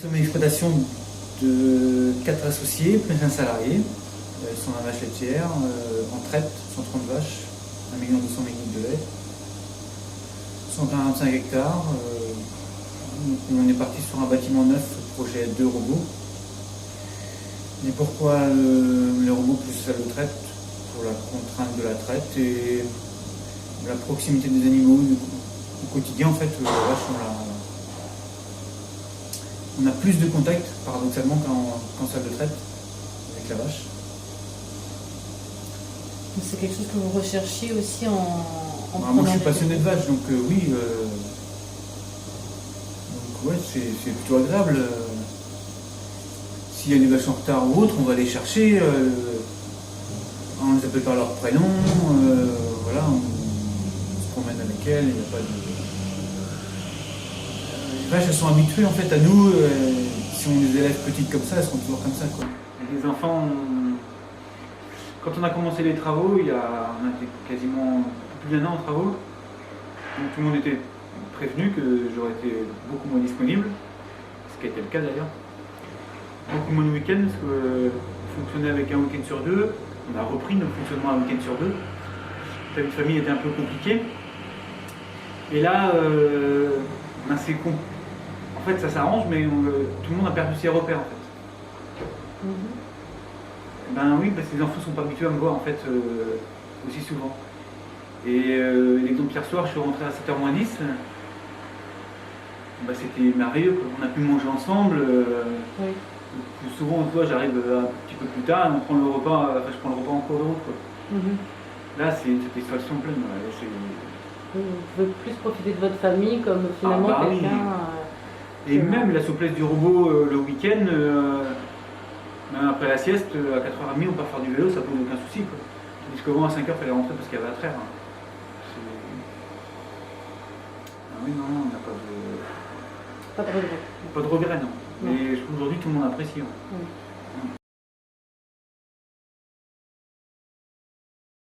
sommes une exploitation de 4 associés, plus un salarié. Ils sont à la vache laitière, en traite, 130 vaches, 1 200 000 litres de lait, 145 hectares. On est parti sur un bâtiment neuf, projet 2 robots. Mais pourquoi les robots plus salle de traite? Pour la contrainte de la traite et la proximité des animaux au quotidien. En fait, la vache, on a plus de contact, paradoxalement, qu'en salle de traite avec la vache. C'est quelque chose que vous recherchiez aussi en Moi, je suis passionné de vaches, donc oui. Donc ouais, c'est plutôt agréable. S'il y a des vaches en retard ou autre, on va les chercher. On les appelle par leur prénom. Voilà, on se promène avec elles. Il n'y a pas de... Les vaches, elles sont habituées en fait à nous. Si on les élève petites comme ça, elles seront toujours comme ça, quoi. Et les enfants, quand on a commencé les travaux, on était quasiment plus d'1 an en travaux. Donc tout le monde était prévenu que j'aurais été beaucoup moins disponible, ce qui a été le cas d'ailleurs. Beaucoup moins de week-ends, parce que fonctionner avec un week-end sur 2, on a repris notre fonctionnement un week-end sur 2. La vie de famille était un peu compliquée. Et là, c'est con. En fait, ça s'arrange, mais tout le monde a perdu ses repères en fait. Ben oui, parce que les enfants ne sont pas habitués à me voir en fait aussi souvent. Et l'exemple hier soir, je suis rentré à 7h moins 10. Ben, c'était merveilleux, quoi. On a pu manger ensemble. Oui. Plus souvent, toi, j'arrive un petit peu plus tard, on prend le repas, je prends le repas en cours de route, quoi. Là, c'est une satisfaction pleine. Vous pouvez plus profiter de votre famille comme finalement quelqu'un. Et même la souplesse du robot le week-end, même après la sieste, à 4h30, on part faire du vélo, ça pose aucun souci, quoi. Tandis qu'avant, à 5h, il fallait rentrer parce qu'il y avait à traire. Ah oui, non, on n'a pas de... Pas de regret. Pas de regret, non. Mais aujourd'hui, tout le monde apprécie. Ouais.